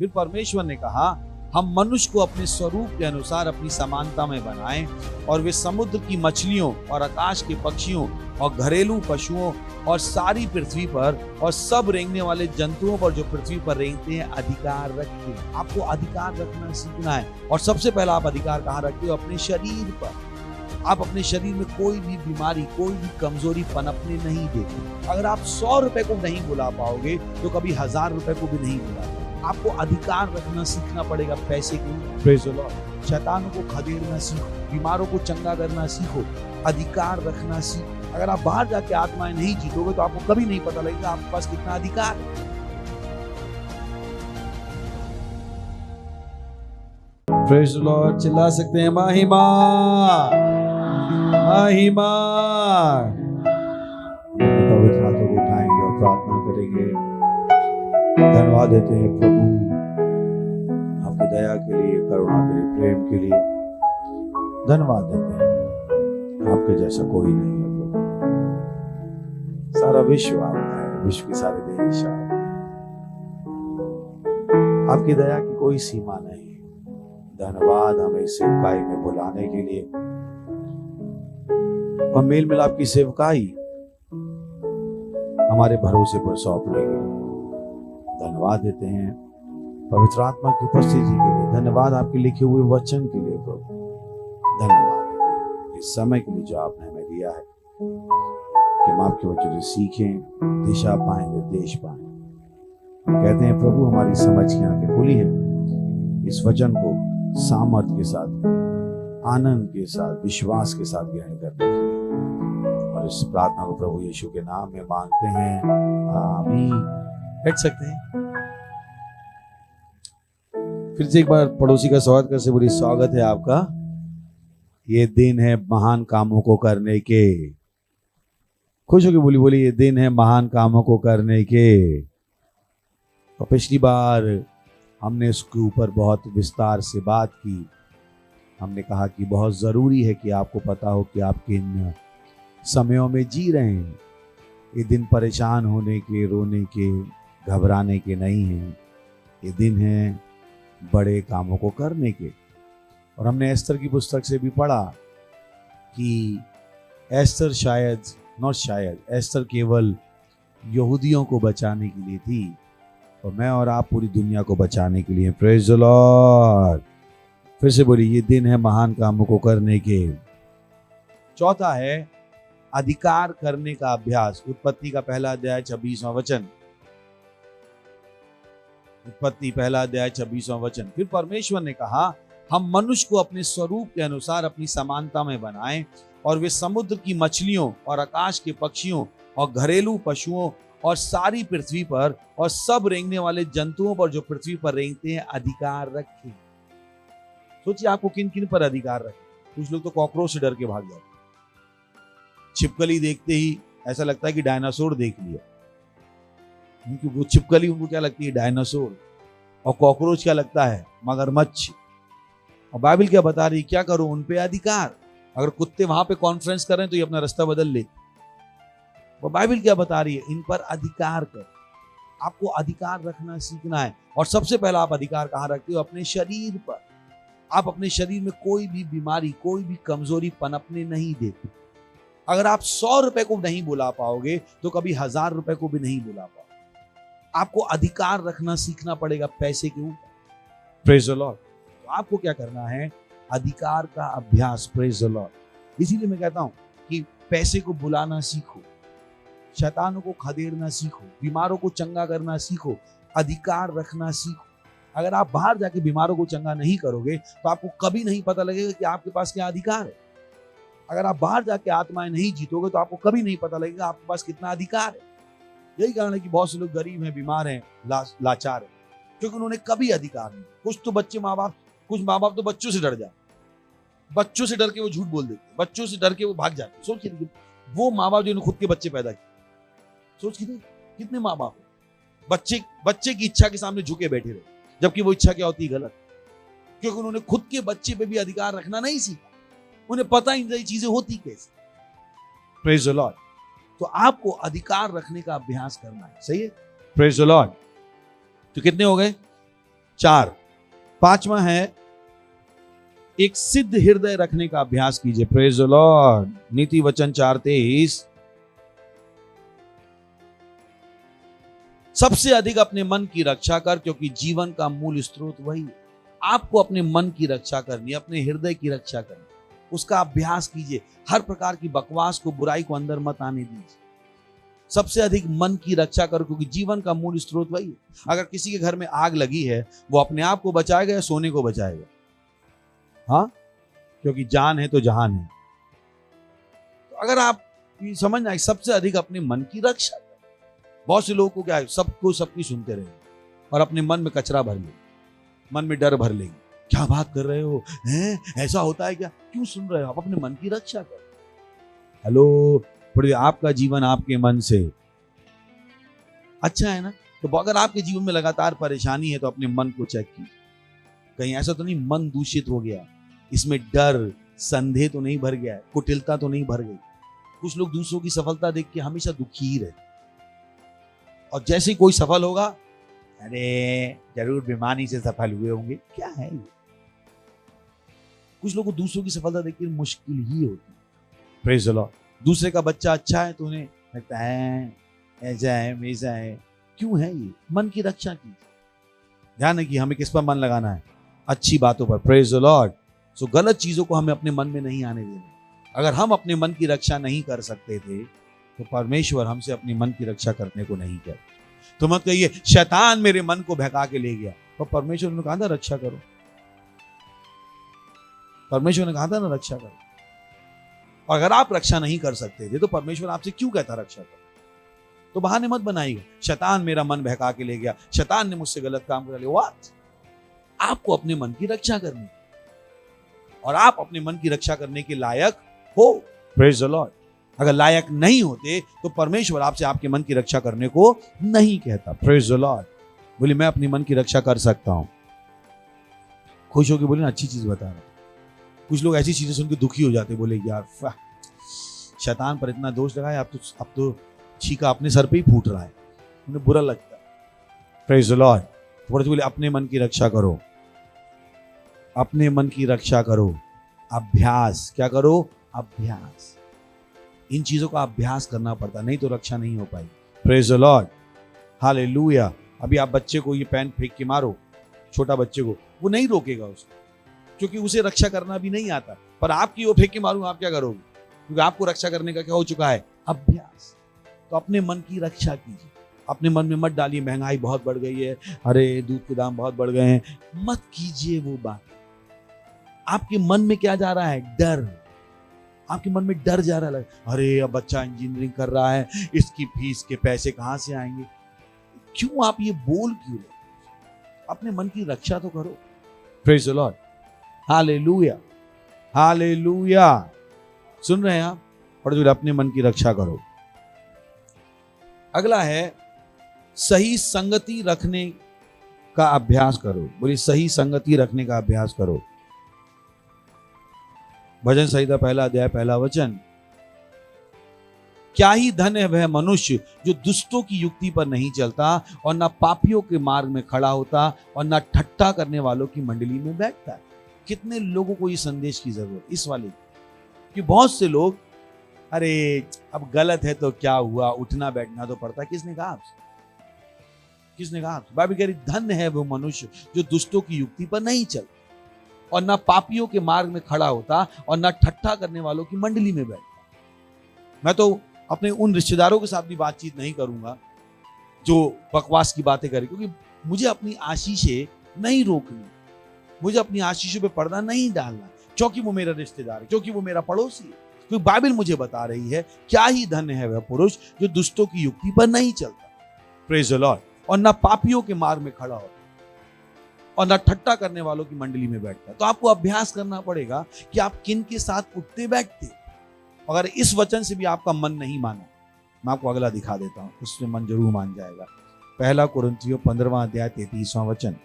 फिर परमेश्वर ने कहा, हम मनुष्य को अपने स्वरूप के अनुसार अपनी समानता में बनाएं और वे समुद्र की मछलियों और आकाश के पक्षियों और घरेलू पशुओं और सारी पृथ्वी पर और सब रेंगने वाले जंतुओं पर जो पृथ्वी पर रेंगते हैं अधिकार रखें। आपको अधिकार रखना सीखना है। और सबसे पहला आप अधिकार कहाँ रखते हो? अपने शरीर पर। आप अपने शरीर में कोई भी बीमारी, कोई भी कमजोरी पनपने नहीं देते। अगर आप 100 रुपए को नहीं बुला पाओगे तो कभी 1000 रुपए को भी नहीं बुला पाओगे। आपको अधिकार रखना सीखना पड़ेगा पैसे के। Praise the Lord. शैतानों को खदेड़ना सीखो, बीमारों को चंगा करना सीखो, अधिकार रखना सीखो। अगर आप बाहर जाके आत्माएं नहीं जीतोगे तो आपको कभी नहीं पता लगेगा आपके पास कितना अधिकार है। Praise the Lord. चिल्ला सकते हैं महिमा महिमा। पवित्र हाथों को उठाएंगे और प्रार्थना करेंगे। धन्यवाद देते हैं प्रभु आपकी दया के लिए, करुणा के लिए, प्रेम के लिए। धन्यवाद देते हैं, आपके जैसा कोई नहीं है प्रभु। सारा विश्व आपका है, विश्व के सारे देश आपकी दया की कोई सीमा नहीं। धन्यवाद हमें इस सेवकाई में बुलाने के लिए और मेल मिलाप की सेवकाई हमारे भरोसे पर सौंपने के लिए धन्यवाद देते हैं। पवित्र आत्मा की उपस्थिति के लिए धन्यवाद, आपके लिखे हुए वचन के लिए प्रभु धन्यवाद। इस समय के लिए जो आपने हमें दिया है कि हम आपके वचन से सीखें, दिशा पाएं, निर्देश पाएं। कहते हैं प्रभु हमारी समझ की आंखें खुली हैं, इस वचन को सामर्थ के साथ, आनंद के साथ, विश्वास के साथ ग्रहण करने के लिए। और इस प्रार्थना को प्रभु यीशु के नाम में मांगते हैं, आमीन। बैठ सकते हैं। फिर से एक बार पड़ोसी का स्वागत करके बोलिए, स्वागत है आपका। ये दिन है महान कामों को करने के। खुश होकर बोली ये दिन है महान कामों को करने के। और पिछली बार हमने इसके ऊपर बहुत विस्तार से बात की। हमने कहा कि बहुत ज़रूरी है कि आपको पता हो कि आप किन समयों में जी रहे हैं। ये दिन परेशान होने के, रोने के, घबराने के नहीं हैं। ये दिन है बड़े कामों को करने के। और हमने एस्तर की पुस्तक से भी पढ़ा कि एस्तर एस्तर केवल यहूदियों को बचाने के लिए थी और मैं और आप पूरी दुनिया को बचाने के लिए। Praise the Lord. फिर से बोलिए, ये दिन है महान कामों को करने के। चौथा है अधिकार करने का अभ्यास। उत्पत्ति का पहला अध्याय 26वां वचन। उत्पत्ति पहला अध्याय 26वां वचन। फिर परमेश्वर ने कहा, हम मनुष्य को अपने स्वरूप के अनुसार अपनी समानता में बनाएं और वे समुद्र की मछलियों और आकाश के पक्षियों और घरेलू पशुओं और सारी पृथ्वी पर और सब रेंगने वाले जंतुओं पर जो पृथ्वी पर रेंगते हैं अधिकार रखें। सोचिए आपको किन किन पर अधिकार रखें। कुछ लोग तो कॉकरोच से डर के भाग जाते, छिपकली देखते ही ऐसा लगता है कि डायनासोर देख लिया। क्योंकि वो छिपकली उनको क्या लगती है? डायनासोर। और कॉकरोच क्या लगता है? मगरमच्छ। और बाइबल क्या बता रही? क्या करो उन पे अधिकार। अगर कुत्ते वहां पे कॉन्फ्रेंस कर रहे हैं तो ये अपना रास्ता बदल ले। वो बाइबल क्या बता रही है? इन पर अधिकार कर। आपको अधिकार रखना सीखना है। और सबसे पहला आप अधिकार कहाँ रखते हो? अपने शरीर पर। आप अपने शरीर में कोई भी बीमारी, कोई भी कमजोरी पनपने नहीं देते। अगर आप 100 रुपए को नहीं बुला पाओगे तो कभी 1000 रुपए को भी नहीं बुला पाओगे। आपको अधिकार रखना सीखना पड़ेगा पैसे के ऊपर। Praise the Lord. तो आपको क्या करना है? अधिकार का अभ्यास। Praise the Lord. इसीलिए मैं कहता हूं कि पैसे को बुलाना सीखो, शैतानों को खदेड़ना सीखो, बीमारों को चंगा करना सीखो, अधिकार रखना सीखो। अगर आप बाहर जाके बीमारों को चंगा नहीं करोगे तो आपको कभी नहीं पता लगेगा कि आपके पास क्या अधिकार है। अगर आप बाहर जाके आत्माएं नहीं जीतोगे तो आपको कभी नहीं पता लगेगा आपके पास कितना अधिकार है। यही कारण है कि बहुत से लोग गरीब हैं, बीमार हैं, लाचार हैं, क्योंकि उन्होंने कभी अधिकार नहीं। कुछ माँ बाप तो बच्चों से डर जाते, बच्चों से डर के वो झूठ बोल देते, बच्चों से डर के वो भाग जाते। सोचिए वो माँ बाप जिन्होंने खुद के बच्चे पैदा किए, सोच कितने माँ बाप बच्चे की इच्छा के सामने झुके बैठे रहे, जबकि वो इच्छा क्या होती है? गलत। क्योंकि उन्होंने खुद के बच्चे पे भी अधिकार रखना नहीं सीखा। उन्हें पता ही नहीं चीजें होती कैसे। Praise the Lord. तो आपको अधिकार रखने का अभ्यास करना है। सही है? Praise the Lord. तो कितने हो गए? 4। 5वां है एक सिद्ध हृदय रखने का अभ्यास कीजिए। Praise the Lord. नीति वचन 4:23। सबसे अधिक अपने मन की रक्षा कर, क्योंकि जीवन का मूल स्रोत वही है। आपको अपने मन की रक्षा करनी है, अपने हृदय की रक्षा करनी, उसका अभ्यास कीजिए। हर प्रकार की बकवास को, बुराई को अंदर मत आने दीजिए। सबसे अधिक मन की रक्षा करो, क्योंकि जीवन का मूल स्रोत वही है। अगर किसी के घर में आग लगी है, वो अपने आप को बचाएगा या सोने को बचाएगा? हाँ, क्योंकि जान है तो जहान है। तो अगर आप समझना है, सबसे अधिक अपने मन की रक्षा। बहुत से लोगों को क्या है, सबको सबकी सुनते रहे और अपने मन में कचरा भर लेंगे, मन में डर भर लेंगे। क्या बात कर रहे हो, हैं? ऐसा होता है क्या? क्यों सुन रहे हो? आप अपने मन की रक्षा करो। हेलो, थोड़ी आपका जीवन आपके मन से अच्छा है ना? तो अगर आपके जीवन में लगातार परेशानी है तो अपने मन को चेक कीजिए, कहीं ऐसा तो नहीं मन दूषित हो गया, इसमें डर संदेह तो नहीं भर गया है, कुटिलता तो नहीं भर गई। कुछ लोग दूसरों की सफलता देख के हमेशा दुखी ही रहते, और जैसे ही कोई सफल होगा, अरे जरूर बेईमानी से सफल हुए होंगे। क्या है ये? कुछ लोगों को दूसरों की सफलता देख के मुश्किल ही होती है। Praise the Lord. दूसरे का बच्चा अच्छा है तो उन्हें लगता है ऐसा है वैसा है। क्यों है ये? मन की रक्षा कीजिए। ध्यान है कि हमें किस पर मन लगाना है? अच्छी बातों पर। Praise the Lord. सो गलत चीजों को हमें अपने मन में नहीं आने देना। अगर हम अपने मन की रक्षा नहीं कर सकते थे तो परमेश्वर हमसे अपनी मन की रक्षा करने को नहीं कहते। तो मत कहिए शैतान मेरे मन को बहका के ले गया, तो परमेश्वर ने कहा था रक्षा करो। परमेश्वर ने कहा था ना रक्षा करो। और अगर आप रक्षा नहीं कर सकते थे तो परमेश्वर आपसे क्यों कहता रक्षा करो? तो बहाने मत बनाइएगा, शैतान मेरा मन बहका के ले गया, शैतान ने मुझसे गलत काम कर लिया। व्हाट? आपको अपने मन की रक्षा करनी, और आप अपने मन की रक्षा करने के लायक हो। Praise the Lord. अगर लायक नहीं होते तो परमेश्वर आपसे आपके मन की रक्षा करने को नहीं कहता। Praise the Lord. बोले मैं अपनी मन की रक्षा कर सकता हूं। खुश होकर बोले ना, अच्छी चीज बता रहा। कुछ लोग ऐसी चीजें सुन के दुखी हो जाते, बोले यार शैतान पर इतना दोष लगाया, अब तो छीका अपने सर पे ही फूट रहा है, उन्हें बुरा लगता। Praise the Lord. बोले अपने मन की रक्षा करो, अपने मन की रक्षा करो। अभ्यास क्या करो? अभ्यास। इन चीजों का अभ्यास करना पड़ता, नहीं तो रक्षा नहीं हो पाई। Praise the Lord. हालेलुया। अभी आप बच्चे को ये पेन फेंक के मारो, छोटा बच्चे को, वो नहीं रोकेगा उसको, क्योंकि उसे रक्षा करना भी नहीं आता। पर आपकी वो फेंक के मारूंगा, आप क्या करोगे? क्योंकि आपको रक्षा करने का क्या हो चुका है? अभ्यास। तो अपने मन की रक्षा कीजिए। अपने मन में मत डालिए महंगाई बहुत बढ़ गई है, अरे दूध के दाम बहुत बढ़ गए हैं, मत कीजिए वो बात। आपके मन में क्या जा रहा है? डर। आपके मन में डर जा रहा है, अरे अब बच्चा इंजीनियरिंग कर रहा है, इसकी फीस के पैसे कहां से आएंगे? क्यों आप ये बोल क्यों रहे? अपने मन की रक्षा तो करो। Praise the Lord. Hallelujah, hallelujah. सुन रहे हैं आप? और जो अपने मन की रक्षा करो। अगला है सही संगति रखने का अभ्यास करो। बोलिए सही संगति रखने का अभ्यास करो। भजन संहिता 1 अध्याय 1 वचन। क्या ही धन्य है वह मनुष्य जो दुष्टों की युक्ति पर नहीं चलता और ना पापियों के मार्ग में खड़ा होता और ना ठट्ठा करने वालों की मंडली में बैठता है। कितने लोगों को ये संदेश की जरूरत इस वाले कि बहुत से लोग, अरे अब गलत है तो क्या हुआ, उठना बैठना तो पड़ता है। किसने कहा आपसे? किसने कहा? बाइबल कह रही धन्य है वो मनुष्य जो दुष्टों की युक्ति पर नहीं चलता और ना पापियों के मार्ग में खड़ा होता और ना ठट्ठा करने वालों की मंडली में बैठता। मैं तो अपने उन रिश्तेदारों के साथ भी बातचीत नहीं करूंगा जो बकवास की बातें करें, क्योंकि मुझे अपनी आशीषें नहीं रोकनी, मुझे अपनी आशीषों पे पर्दा नहीं डालना, क्योंकि वो मेरा रिश्तेदार है, क्योंकि वो मेरा पड़ोसी है। क्योंकि बाइबल मुझे बता रही है क्या ही धन्य है वह पुरुष जो दुष्टों की युक्ति पर नहीं चलता। Praise the Lord. और ना पापियों के मार्ग में खड़ा होता और ना ठट्ठा करने वालों की मंडली में बैठता। तो आपको अभ्यास करना पड़ेगा कि आप किन के साथ उठते बैठते। अगर इस वचन से भी आपका मन नहीं माना, मैं आपको अगला दिखा देता हूं, उससे मन जरूर मान जाएगा। 1 कुरिन्थियों 15 अध्याय 33वां वचन।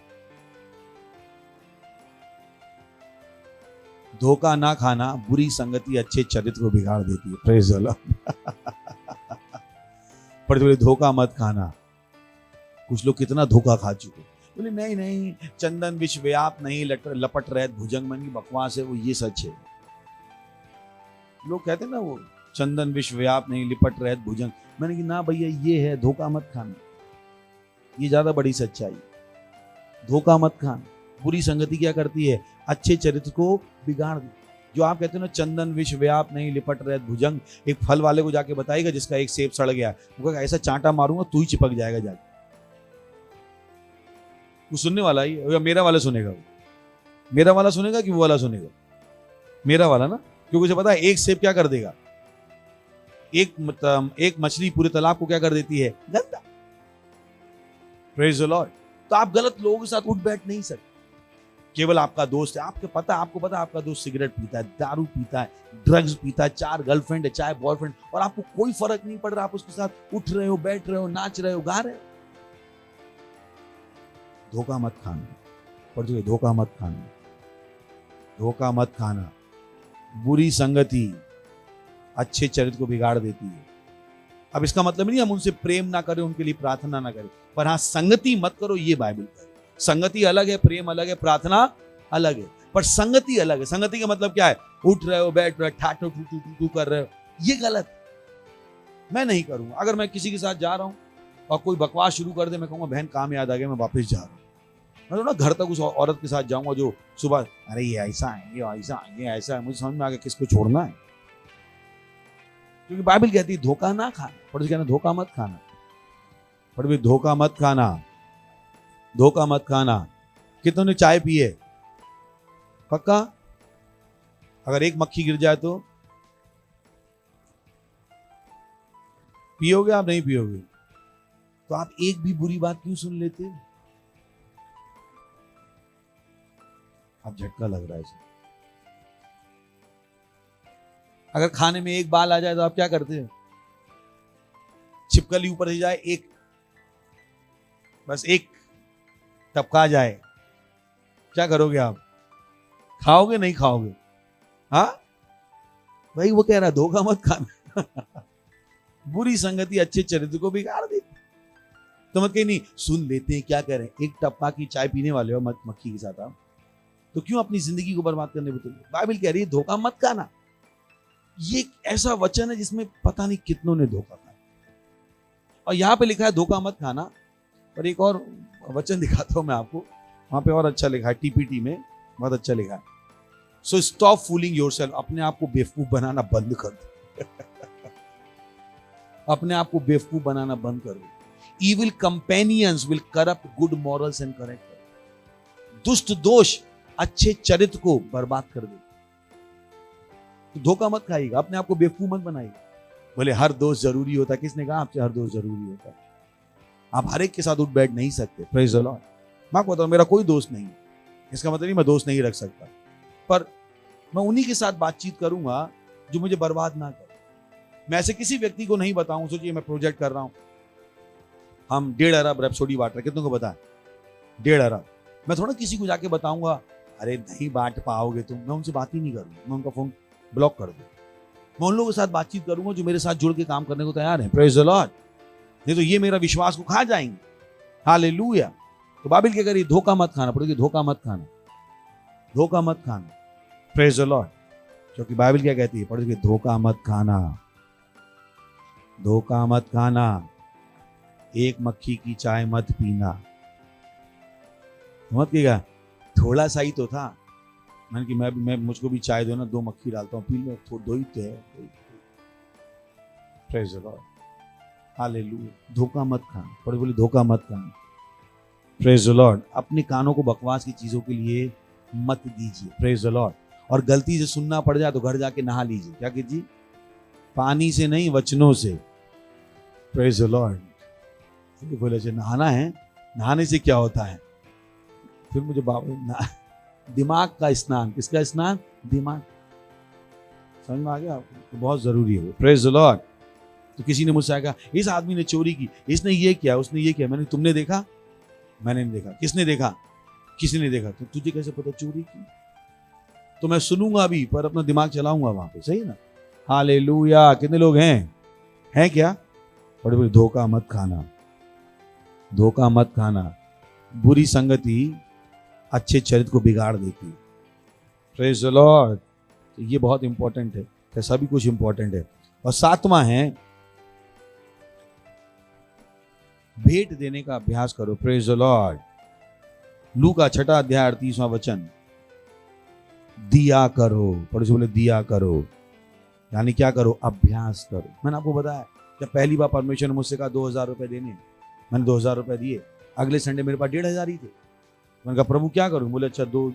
धोखा ना खाना, बुरी संगति अच्छे चरित्र को बिगाड़ देती है। Praise the Lord. पर धोखा मत खाना। कुछ लोग कितना धोखा खा चुके। बोले नहीं नहीं, चंदन विष व्याप नहीं लपट रहे भुजंग मन की बकवास है वो, ये सच है। लोग कहते हैं ना वो चंदन विष व्याप नहीं लिपट रहे भुजंग, मैंने कहा ना भैया ये है, धोखा मत खाना, ये ज्यादा बड़ी सच्चाई। धोखा मत खाना। बुरी संगति क्या करती है? अच्छे चरित्र को बिगाड़ दी। जो आप कहते हो ना चंदन विष व्याप नहीं लिपट रहे भुजंग, एक फल वाले को जाके बताएगा जिसका एक सेब सड़ गया, वो कहेगा ऐसा चांटा मारूंगा तू ही चिपक जाएगा जाके। वो सुनने वाला ही, या मेरा वाला सुनेगा, वो मेरा वाला सुनेगा कि वो वाला सुनेगा? मेरा वाला ना, क्योंकि उसे पता है एक सेब क्या कर देगा, एक मछली पूरे तालाब को क्या कर देती है? गंदा। Praise the Lord. तो आप गलत लोगों के साथ उठ बैठ नहीं सकते। केवल आपका दोस्त है, आपको पता आपका दोस्त सिगरेट पीता है, दारू पीता है, ड्रग्स पीता है, 4 गर्लफ्रेंड है, चाहे बॉयफ्रेंड, और आपको कोई फर्क नहीं पड़ रहा, आप उसके साथ उठ रहे हो, बैठ रहे हो, नाच रहे हो, गा रहे हो। धोखा मत खाना। पर जो धोखा मत खाना, धोखा मत खाना। बुरी संगति अच्छे चरित्र को बिगाड़ देती है। अब इसका मतलब नहीं हम उनसे प्रेम ना करें, उनके लिए प्रार्थना ना करें, पर हाँ संगति मत करो, ये बाइबल कहे। संगति अलग है, प्रेम अलग है, प्रार्थना अलग है, पर संगति अलग है। संगति का मतलब क्या है? उठ रहे हो, बैठ रहे हो, ठाटो टू कर रहे हो, ये गलत। मैं नहीं करूंगा। अगर मैं किसी के साथ जा रहा हूं और कोई बकवास शुरू कर दे, मैं कहूंगा बहन काम याद आ गया, मैं वापस जा रहा हूं। मैं तो ना घर तक उस औरत के साथ जाऊंगा जो सुबह अरे ये ऐसा है, ये ऐसा है, ये ऐसा है, मुझे समझ में आ गया किसको छोड़ना है। क्योंकि बाइबल कहती है धोखा ना खाना, पर कहना धोखा मत खाना। पर भी धोखा मत खाना, धोखा मत खाना। कितनों ने चाय पी है? पक्का? अगर एक मक्खी गिर जाए तो पियोगे? आप नहीं पियोगे। तो आप एक भी बुरी बात क्यों सुन लेते? आप झटका लग रहा है इसे। अगर खाने में एक बाल आ जाए तो आप क्या करते हैं? छिपकली ऊपर से जाए, एक बस एक टपका जाए, क्या करोगे आप? खाओगे नहीं खाओगे? हाँ भाई, वो कह रहा है धोखा मत खाना। बुरी संगति अच्छे चरित्र को बिगाड़ देती। तो मत कहीं नहीं, सुन लेते हैं क्या कह रहे हैं। एक टपका की चाय पीने वाले हो मक्खी के साथ आप, तो क्यों अपनी जिंदगी को बर्बाद करने में? बाइबल कह रही है धोखा मत खाना। ये एक ऐसा वचन है जिसमें पता नहीं कितनों ने धोखा खाया। और यहां पे लिखा है धोखा मत खाना, पर एक और वचन दिखाता हूं मैं आपको, वहां पे और अच्छा लिखा है, टीपीटी में बहुत अच्छा लिखा है। So stop fooling yourself. अपने आप को बेवकूफ बनाना बंद कर दो। अपने आप को बेवकूफ बनाना बंद कर दो। Evil companions will corrupt good morals and character. दुष्ट दोष अच्छे चरित्र को बर्बाद कर दे। तो धोखा मत खाइएगा, अपने आप को बेवकूफ मत बनाइएगा। बोले हर दोस्त जरूरी होता है, किसने कहा आपसे हर दोस्त जरूरी होता है? आप हर एक के साथ उठ बैठ नहीं सकते। Praise the Lord. मैं आपको बताऊं, मेरा कोई दोस्त नहीं है, इसका मतलब नहीं मैं दोस्त नहीं रख सकता, पर मैं उन्हीं के साथ बातचीत करूंगा जो मुझे बर्बाद ना करे। मैं ऐसे किसी व्यक्ति को नहीं बताऊं। सोचिए मैं प्रोजेक्ट कर रहा हूं, हम 1.5 अरब रैप्सोडी बांट रहे, कितनों को पता है? 1.5 अरब। मैं थोड़ा किसी को जाके बताऊंगा अरे नहीं बांट पाओगे तुम, मैं उनसे बात ही नहीं करूंगा, मैं उनका फोन ब्लॉक कर दूं। मैं उन लोगों के साथ बातचीत करूंगा जो मेरे साथ जुड़ के काम करने को तैयार है। Praise the Lord. नहीं तो ये मेरा विश्वास को खा जाएंगे। हालेलुया। तो बाइबल क्या करी? धोखा मत खाना। पड़ेगी धोखा मत खाना, धोखा मत खाना। Praise the Lord. क्योंकि बाइबल क्या कहती है? पड़ेगी धोखा मत खाना, धोखा मत खाना। एक मक्खी की चाय मत पीना। मत कहेगा थोड़ा सा ही तो था, मैंने कि मैं मुझको भी चाय दो ना, 2 मक्खी डालता हूँ, पी लो, थोड़ा दो ही तो है। Praise the Lord. हालेलुया। धोखा मत खाना। पढ़े बोले धोखा मत खाना। Praise the Lord. अपने कानों को बकवास की चीजों के लिए मत दीजिए। Praise the Lord. और गलती से सुनना पड़ जाए तो घर जाके नहा लीजिए। क्या कीजिए? पानी से नहीं, वचनों से। Praise the Lord. बोले नहाना है, नहाने से क्या होता है? फिर मुझे दिमाग का स्नान। किसका स्नान? दिमाग। समझ में आ गया आपको? तो बहुत जरूरी है वो। Praise the Lord. तो किसी ने मुझसे कहा इस आदमी ने चोरी की, इसने ये किया, उसने ये किया। मैंने, तुमने देखा? मैंने नहीं देखा। किसने देखा? किसी ने देखा। तो तुझे कैसे पता चोरी की? तो मैं सुनूंगा भी, पर अपना दिमाग चलाऊंगा वहां पे। सही ना? हालेलुया। कितने लोग हैं क्या? बड़े बड़े धोखा मत खाना, धोखा मत खाना। बुरी संगति अच्छे चरित्र को बिगाड़ देती है। Praise the Lord. ये बहुत इंपॉर्टेंट है, तो सभी कुछ इंपॉर्टेंट है। और सातवां है भेंट देने का अभ्यास करो। Praise the Lord. लू का 6 अध्याय 38वां वचन, दिया करो। पड़ोसी बोले दिया करो, यानी क्या करो? अभ्यास करो। मैंने आपको बताया जब पहली बार परमेश्वर ने मुझसे कहा 2000 रुपए देने, मैंने 2000 रुपए दिए। अगले संडे मेरे पास 1500 ही थे। मैंने कहा प्रभु क्या करूं? बोले अच्छा 2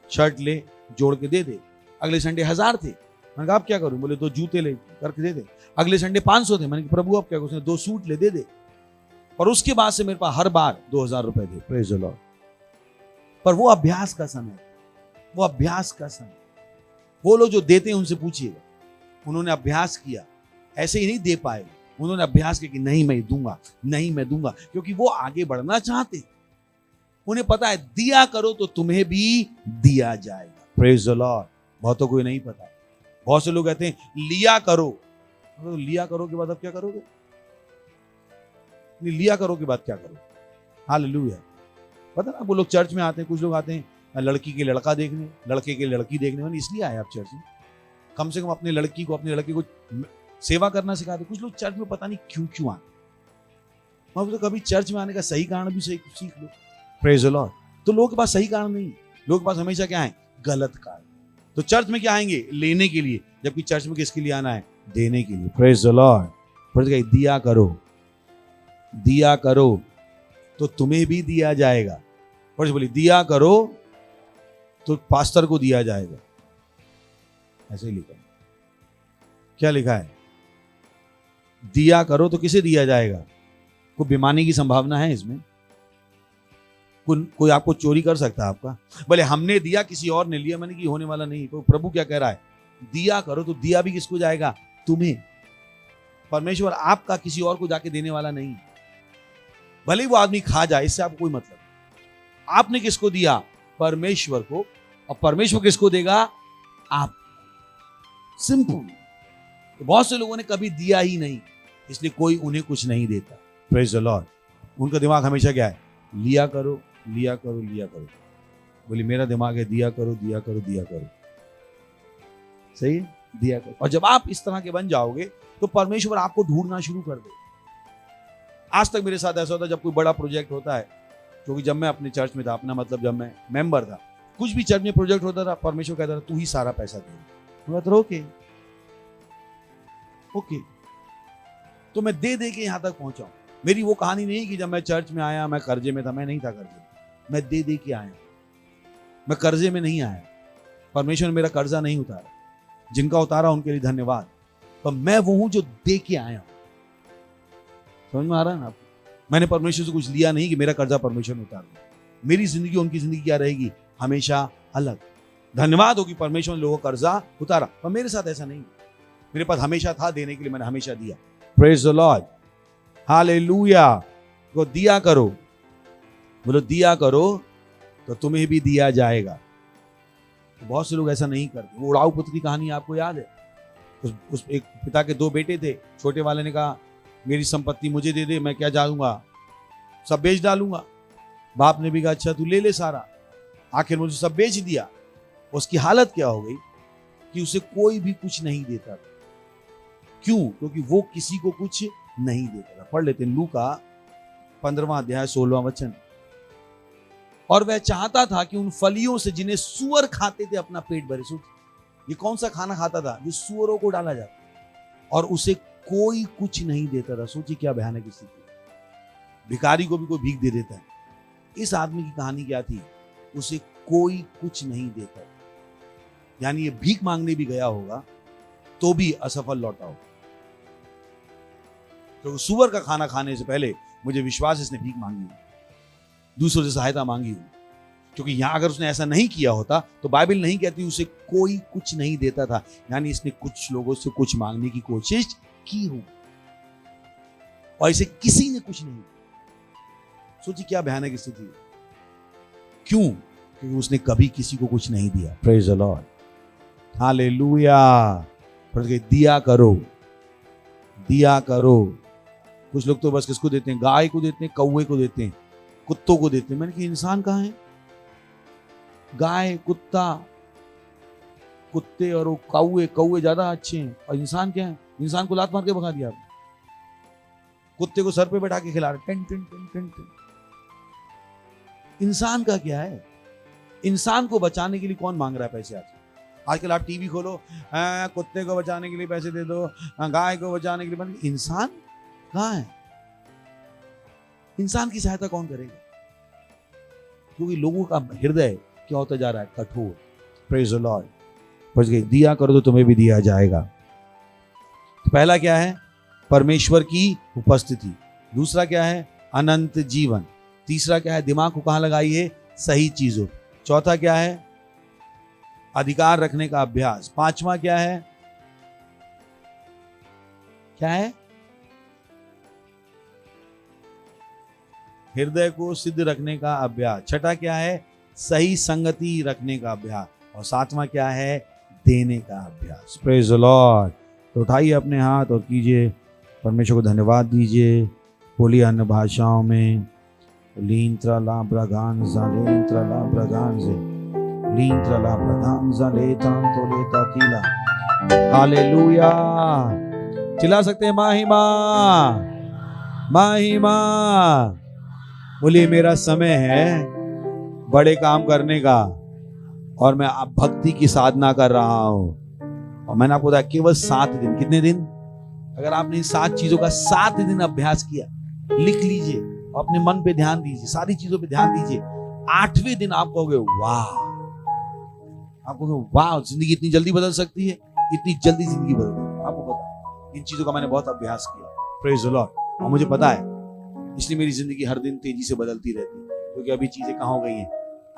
शर्ट ले जोड़ के दे दे। अगले संडे 1000 थे। मैंने कहा आप क्या करूं? बोले 2 जूते ले करके दे दे। अगले संडे 500 थे। मैंने कहा प्रभु आप क्या करूं? 2 सूट ले दे दे। और उसके बाद से मेरे पास हर बार 2000 रुपए थे। Praise the Lord. पर वो अभ्यास का समय, वो अभ्यास का समय। वो लोग जो देते हैं उनसे पूछिएगा, उन्होंने अभ्यास किया, ऐसे ही नहीं दे पाए। उन्होंने अभ्यास किया कि नहीं मैं दूंगा, नहीं मैं दूंगा, क्योंकि वो आगे बढ़ना चाहते। उन्हें पता है दिया करो तो तुम्हें भी दिया जाएगा। Praise the Lord. बहुतों को नहीं पता। बहुत से लोग कहते हैं लिया करो। तो लिया करो के बाद अब क्या करोगे? लिया करो के बाद क्या करोगे? हालेलुया। पता ना, वो लोग चर्च में आते हैं, कुछ लोग आते हैं लड़की के लड़का देखने, लड़के के लड़की देखने। मैंने इसलिए आए आप चर्च में, कम से कम अपने लड़की को, अपने लड़के को सेवा करना सिखाते। कुछ लोग चर्च में पता नहीं क्यों क्यों आते। तो कभी चर्च में आने का सही कारण भी सही सीख लो। Praise the Lord. तो लोगों के पास सही कारण नहीं, लोगों के पास हमेशा क्या है? गलत कारण। तो चर्च में क्या आएंगे? लेने के लिए, जबकि चर्च में किसके लिए आना है? देने के लिए। Praise the Lord. दिया करो, दिया करो तो तुम्हें भी दिया जाएगा। बोली दिया करो तो पास्टर को दिया जाएगा। ऐसे ही लिखा है। क्या लिखा है? दिया करो तो किसे दिया जाएगा? कोई बेईमानी की संभावना है इसमें? कोई आपको चोरी कर सकता है आपका? भले हमने दिया किसी और ने लिया, मैंने कि होने वाला नहीं। तो प्रभु क्या कह रहा है? दिया करो तो दिया भी किसको जाएगा? तुम्हें। परमेश्वर आपका किसी और को जाके देने वाला नहीं। भले वो आदमी खा जाए, इससे आपको कोई मतलब। आपने किसको दिया? परमेश्वर को। और परमेश्वर किसको देगा? आप। सिंपल। तो बहुत से लोगों ने कभी दिया ही नहीं, इसलिए कोई उन्हें कुछ नहीं देता। Praise the Lord. उनका दिमाग हमेशा क्या है? लिया करो, लिया करो, लिया करो। बोली मेरा दिमाग है दिया करो, दिया करो, दिया करो। सही है? दिया करो। और जब आप इस तरह के बन जाओगे तो परमेश्वर आपको ढूंढना शुरू कर दे। आज तक मेरे साथ ऐसा होता है जब कोई बड़ा प्रोजेक्ट होता है, क्योंकि जब मैं अपने चर्च में था, अपना मतलब जब मैं मेंबर था, कुछ भी चर्च में प्रोजेक्ट होता था, परमेश्वर कहता था तू ही सारा पैसा दे। तो ओके ओके। तो मैं दे दे के यहां तक पहुंचा। मेरी वो कहानी नहीं कि जब मैं चर्च में आया मैं कर्जे में था। मैं नहीं था कर्जे में, मैं दे दे के आया। मैं कर्जे में नहीं आया। परमेश्वर ने मेरा कर्जा नहीं उतारा। जिनका उतारा उनके लिए धन्यवाद। पर मैं वो हूं जो दे के आया। समझ में आ रहा है ना आपको? मैंने परमेश्वर से कुछ लिया नहीं कि मेरा कर्जा परमेश्वर ने उतार दिया। मेरी जिंदगी उनकी जिंदगी क्या रहेगी? हमेशा अलग। धन्यवाद हो कि परमेश्वर ने लोगों का कर्जा उतारा, पर मेरे साथ ऐसा नहीं। मेरे पास हमेशा था देने के लिए, मैंने हमेशा दिया। Praise the Lord. हालेलुया। तो दिया करो। बोलो दिया करो तो तुम्हें भी दिया जाएगा। तो बहुत से लोग ऐसा नहीं करते। वो उड़ाऊ पुत्र की कहानी आपको याद है? उस एक पिता के 2 बेटे थे। छोटे वाले ने कहा मेरी संपत्ति मुझे दे दे, मैं क्या जानूंगा, सब बेच डालूंगा। बाप ने भी कहा अच्छा तू ले ले सारा। आखिर मुझे सब बेच दिया। उसकी हालत क्या हो गई कि उसे कोई भी कुछ नहीं देता था। क्यों? क्योंकि वो किसी को कुछ नहीं देता था। पढ़ लेते हैं लूका 15वां अध्याय 16वां वचन। और वह चाहता था कि उन फलियों से जिन्हें सूअर खाते थे अपना पेट भरे। ये कौन सा खाना खाता था? जो सूअरों को डाला जाता, और उसे कोई कुछ नहीं देता था। सोचिए क्या भयानक स्थिति। भिखारी को भी कोई भीख दे देता है। इस आदमी की कहानी क्या थी? उसे कोई कुछ नहीं देता। यानी ये भीख मांगने भी गया होगा तो भी असफल लौटा होगा। तो सूअर का खाना खाने से पहले मुझे विश्वास इसने भीख मांगी होगी, दूसरों से सहायता मांगी होगी। क्योंकि यहां अगर उसने ऐसा नहीं किया होता तो बाइबल नहीं कहती उसे कोई कुछ नहीं देता था। यानी इसने कुछ लोगों से कुछ मांगने की कोशिश की हो, और इसे किसी ने कुछ नहीं दिया। सोचिए क्या भयानक स्थिति है। क्यों? क्योंकि उसने कभी किसी को कुछ नहीं दिया। Praise the Lord. हालेलुया। दिया करो, दिया करो। कुछ लोग तो बस किसको देते हैं? गाय को देते हैं, कौवे को देते हैं। कुत्तों को देते हैं। मैंने कहा इंसान कहाँ है? गाय, कुत्ता, कुत्ते और वो कौवे ज्यादा अच्छे हैं, और इंसान क्या है? इंसान को लात मार के भगा दिया आपने। कुत्ते को सर पे बैठा के खिला रहे, tin tin tin tin tin. इंसान का क्या है? इंसान को बचाने के लिए कौन मांग रहा है पैसे? आजकल आप टीवी खोलो, कुत्ते को बचाने के लिए पैसे दे दो, गाय को बचाने के लिए। इंसान कहाँ है? इंसान की सहायता कौन करेगा? क्योंकि लोगों का हृदय क्या होता जा रहा है? कठोर। Praise the Lord. बच गई। दिया करो तो तुम्हें भी दिया जाएगा। तो पहला क्या है? परमेश्वर की उपस्थिति। दूसरा क्या है? अनंत जीवन। तीसरा क्या है? दिमाग को कहां लगाइए? सही चीजों। चौथा क्या है? अधिकार रखने का अभ्यास। पांचवा क्या है? क्या है? हृदय को सिद्ध रखने का अभ्यास। छठा क्या है? सही संगति रखने का अभ्यास। और सातवां क्या है? देने का अभ्यास। Praise the Lord. तो उठाइए अपने हाथ और कीजिए, परमेश्वर को धन्यवाद दीजिए। बोलिए अन्य भाषाओं में। लीन त्रला ब्रगान ज़ालेन त्रला ब्रगान ज़े लीन त्रला ब्रगान ज़ाले तांतो लेता तीला। हालेलुया। चिल्ला सकते हैं महिमा, महिमा। बोलिए मेरा समय है बड़े काम करने का, और मैं अब भक्ति की साधना कर रहा हूं। और मैंने आपको बताया केवल 7 दिन। कितने दिन? अगर आपने इन 7 चीजों का 7 दिन अभ्यास किया, लिख लीजिए, अपने मन पे ध्यान दीजिए, सारी चीजों पे ध्यान दीजिए। 8वें दिन आप कहोगे वाह, आप कहोगे वाह, जिंदगी इतनी जल्दी बदल सकती है, इतनी जल्दी जिंदगी बदल सकती है। आपको पता है इन चीजों का मैंने बहुत अभ्यास किया। Praise the Lord. और मुझे पता है, इसलिए मेरी जिंदगी हर दिन तेजी से बदलती रहती है। क्योंकि अभी चीजें कहाँ हो गई हैं?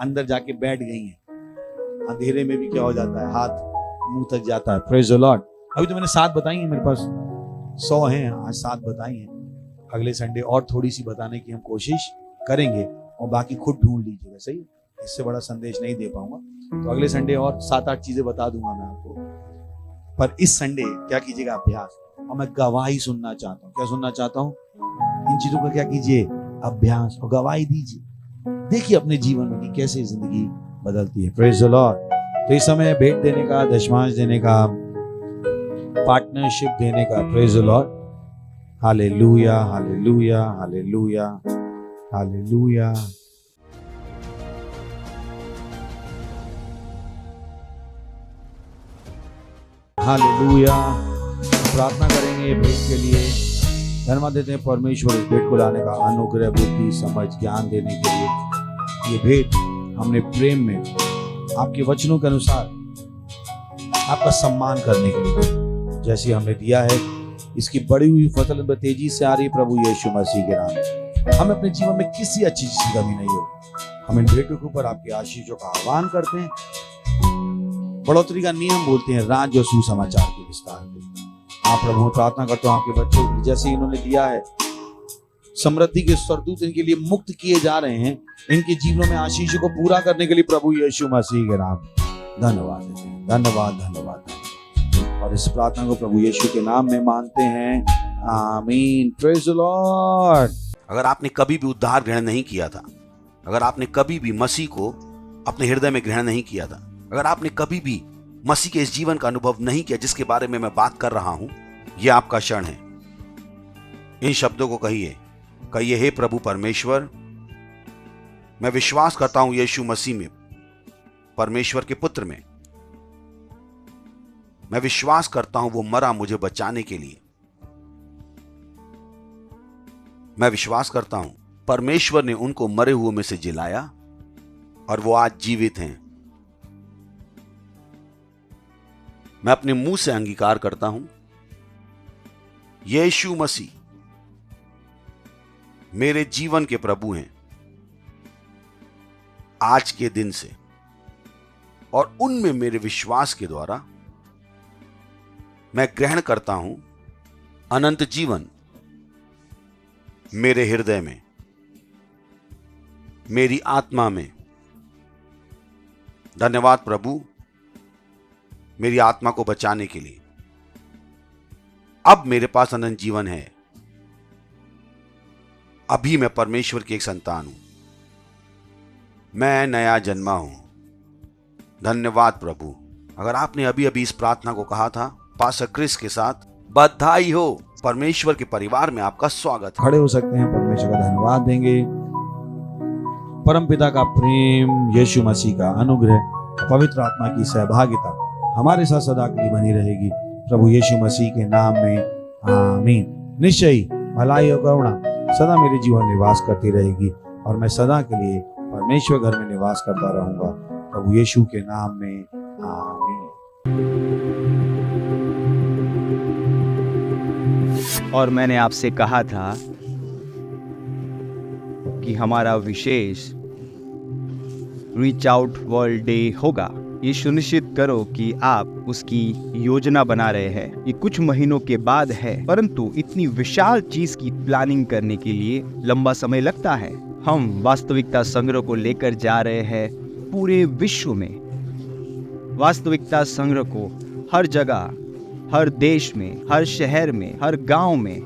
अंदर जाके बैठ गई हैं। अंधेरे में भी क्या हो जाता है? हाथ मुंह तक जाता है। Praise the Lord. अभी तो मैंने 7 बताई हैं, मेरे पास 100 हैं, आज 7 बताई हैं। अगले संडे और थोड़ी सी बताने की हम कोशिश करेंगे, और बाकी खुद ढूंढ लीजिएगा। सही? इससे बड़ा संदेश नहीं दे पाऊंगा, तो अगले संडे और 7-8 चीजें बता दूंगा मैं आपको। पर इस संडे क्या कीजिएगा? अभ्यास। और मैं गवाही सुनना चाहता हूँ। क्या सुनना चाहता हूँ? इन चीजों का क्या कीजिए? अभ्यास। और गवाही दीजिए। देखिए अपने जीवन में कि कैसे जिंदगी बदलती है। Praise the Lord. तो इस समय भेंट देने का, दशमांश देने का, पार्टनरशिप देने का। Praise the Lord. Hallelujah, hallelujah, hallelujah, hallelujah. Hallelujah. प्रार्थना करेंगे भेंट के लिए। धन्यवाद देते हैं परमेश्वर इस भेंट को लाने का, अनुग्रह, बुद्धि, समझ, ज्ञान देने के लिए। ये भेंट हमने प्रेम में आपके वचनों के अनुसार आपका सम्मान करने के लिए जैसे हमने दिया है, इसकी बड़ी हुई फसल तेजी से आ रही प्रभु यीशु मसीह के नाम। हम अपने जीवन में किसी अच्छी चीज की कमी नहीं हो। हम इन भेंटों के ऊपर आपकी आशीषों का आह्वान करते हैं। बढ़ोतरी का नियम बोलते हैं, राज्य और सुसमाचार के विस्तार के। आप प्रभु प्रार्थना करता हूँ आपके बच्चों की, जैसे इन्होंने दिया है, समृद्धि के स्वरदूत इनके लिए मुक्त किए जा रहे हैं। इनके जीवनों में आशीषों को पूरा करने के लिए प्रभु यीशु मसीह के नाम धन्यवाद देते हैं। धन्यवाद, धन्यवाद। और इस प्रार्थना को प्रभु यीशु के नाम में मानते हैं। आमीन। Praise the Lord. अगर आपने कभी भी उद्धार ग्रहण नहीं किया था, अगर आपने कभी भी मसीह को अपने हृदय में ग्रहण नहीं किया था, अगर आपने कभी भी मसीह के इस जीवन का अनुभव नहीं किया जिसके बारे में मैं बात कर रहा हूं, यह आपका क्षण है। इन शब्दों को कहिए, हे प्रभु परमेश्वर, मैं विश्वास करता हूं यीशु मसीह में, परमेश्वर के पुत्र में। मैं विश्वास करता हूं वो मरा मुझे बचाने के लिए। मैं विश्वास करता हूं परमेश्वर ने उनको मरे हुए में से जिलाया और वो आज जीवित हैं। मैं अपने मुंह से अंगीकार करता हूं, यीशु मसीह मेरे जीवन के प्रभु हैं आज के दिन से, और उनमें मेरे विश्वास के द्वारा मैं ग्रहण करता हूं अनंत जीवन मेरे हृदय में, मेरी आत्मा में। धन्यवाद प्रभु मेरी आत्मा को बचाने के लिए। अब मेरे पास अनंत जीवन है। अभी मैं परमेश्वर की एक संतान हूं। मैं नया जन्मा हूं। धन्यवाद प्रभु। अगर आपने अभी अभी इस प्रार्थना को कहा था, पास्टर क्रिस के साथ बधाई हो। परमेश्वर के परिवार में आपका स्वागत है। खड़े हो सकते हैं, परमेश्वर का धन्यवाद देंगे। परमपिता का प्रेम, यीशु मसीह का अनुग्रह, पवित्र आत्मा की सहभागिता हमारे साथ सदा के लिए बनी रहेगी, प्रभु यीशु मसीह के नाम में आमीन। निश्चय ही भलाई और करुणा सदा मेरे जीवन निवास करती रहेगी और मैं सदा के लिए परमेश्वर घर में निवास करता रहूंगा, प्रभु यीशु के नाम में आमीन। और मैंने आपसे कहा था कि हमारा विशेष रीच आउट वर्ल्ड डे होगा। ये सुनिश्चित करो कि आप उसकी योजना बना रहे हैं। ये कुछ महीनों के बाद है, परंतु इतनी विशाल चीज की प्लानिंग करने के लिए लंबा समय लगता है। हम वास्तविकता संग्रह को लेकर जा रहे हैं पूरे विश्व में। वास्तविकता संग्रह को हर जगह, हर देश में, हर शहर में, हर गांव में,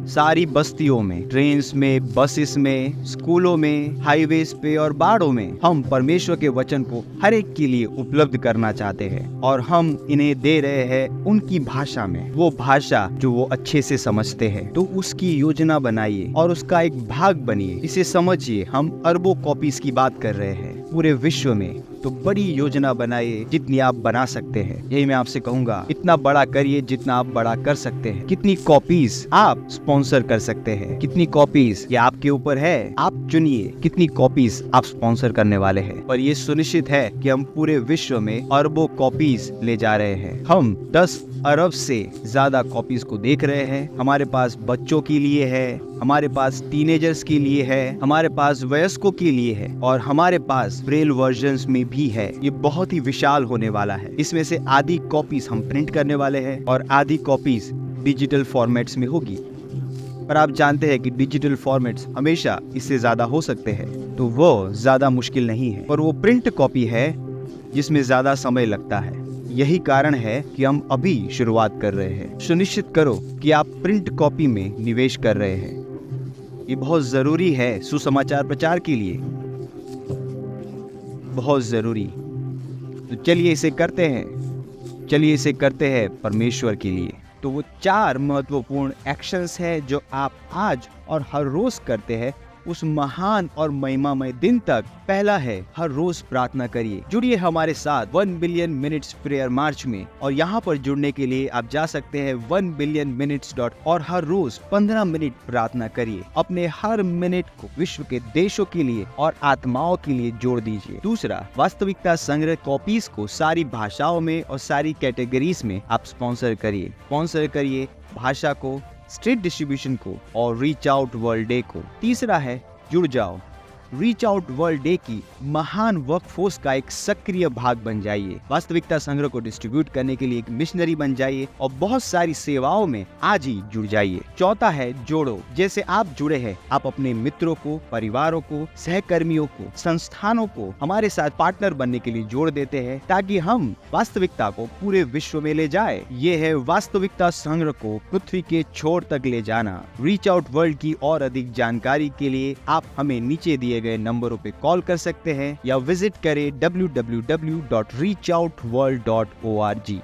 सारी बस्तियों में, ट्रेन्स में, बसेस में, स्कूलों में, हाईवेज पे और बाड़ों में हम परमेश्वर के वचन को हर एक के लिए उपलब्ध करना चाहते हैं और हम इन्हें दे रहे हैं उनकी भाषा में, वो भाषा जो वो अच्छे से समझते हैं। तो उसकी योजना बनाइए और उसका एक भाग बनिए। इसे समझिए, हम अरबों कॉपीज की बात कर रहे हैं पूरे विश्व में। तो बड़ी योजना बनाइए जितनी आप बना सकते हैं। यही मैं आपसे कहूंगा, इतना बड़ा करिए जितना आप बड़ा कर सकते हैं। कितनी कॉपीज आप स्पॉन्सर कर सकते हैं, कितनी कॉपीज ये आपके ऊपर है। आप चुनिए कितनी कॉपीज आप स्पॉन्सर करने वाले हैं। और ये सुनिश्चित है कि हम पूरे विश्व में अरबों कॉपीज ले जा रहे हैं। हम 10 अरब से ज्यादा कॉपीज को देख रहे हैं। हमारे पास बच्चों के लिए है, हमारे पास टीनेजर्स के लिए है, हमारे पास वयस्कों के लिए है और हमारे पास ब्रेल वर्जन्स में भी है। ये बहुत ही विशाल होने वाला है। इसमें से आधी कॉपीज हम प्रिंट करने वाले हैं और आधी कॉपीज डिजिटल फॉर्मेट्स में होगी। पर आप जानते हैं कि डिजिटल फॉर्मेट्स हमेशा इससे ज्यादा हो सकते हैं, तो वो ज्यादा मुश्किल नहीं है। और वो प्रिंट कॉपी है जिसमें ज्यादा समय लगता है। यही कारण है कि हम अभी शुरुआत कर रहे हैं। सुनिश्चित करो कि आप प्रिंट कॉपी में निवेश कर रहे हैं। ये बहुत जरूरी है सुसमाचार प्रचार के लिए, बहुत जरूरी। तो चलिए इसे करते हैं, चलिए इसे करते हैं परमेश्वर के लिए। तो वो 4 महत्वपूर्ण एक्शंस है जो आप आज और हर रोज करते हैं उस महान और महिमामय दिन तक। पहला है, हर रोज प्रार्थना करिए। जुड़िए हमारे साथ 1 बिलियन मिनट्स प्रेयर मार्च में। और यहाँ पर जुड़ने के लिए आप जा सकते हैं 1billionminutes. और हर रोज 15 मिनट प्रार्थना करिए। अपने हर मिनट को विश्व के देशों के लिए और आत्माओं के लिए जोड़ दीजिए। दूसरा, वास्तविकता संग्रह कॉपीज को सारी भाषाओं में और सारी कैटेगरीज में आप स्पॉन्सर करिए भाषा को, स्ट्रीट डिस्ट्रीब्यूशन को और रीच आउट वर्ल्ड डे को। तीसरा है, जुड़ जाओ। रीच आउट वर्ल्ड डे की महान वर्कफोर्स का एक सक्रिय भाग बन जाइए। वास्तविकता संग्रह को डिस्ट्रीब्यूट करने के लिए एक मिशनरी बन जाइए और बहुत सारी सेवाओं में आज ही जुड़ जाइए। चौथा है, जोड़ो। जैसे आप जुड़े हैं, आप अपने मित्रों को, परिवारों को, सहकर्मियों को, संस्थानों को हमारे साथ पार्टनर बनने के लिए जोड़ देते हैं ताकि हम वास्तविकता को पूरे विश्व में ले जाए। ये है वास्तविकता संग्रह को पृथ्वी के छोर तक ले जाना। रीच आउट वर्ल्ड की और अधिक जानकारी के लिए आप हमें नीचे दिए गए नंबरों पे कॉल कर सकते हैं या विजिट करें www.reachoutworld.org।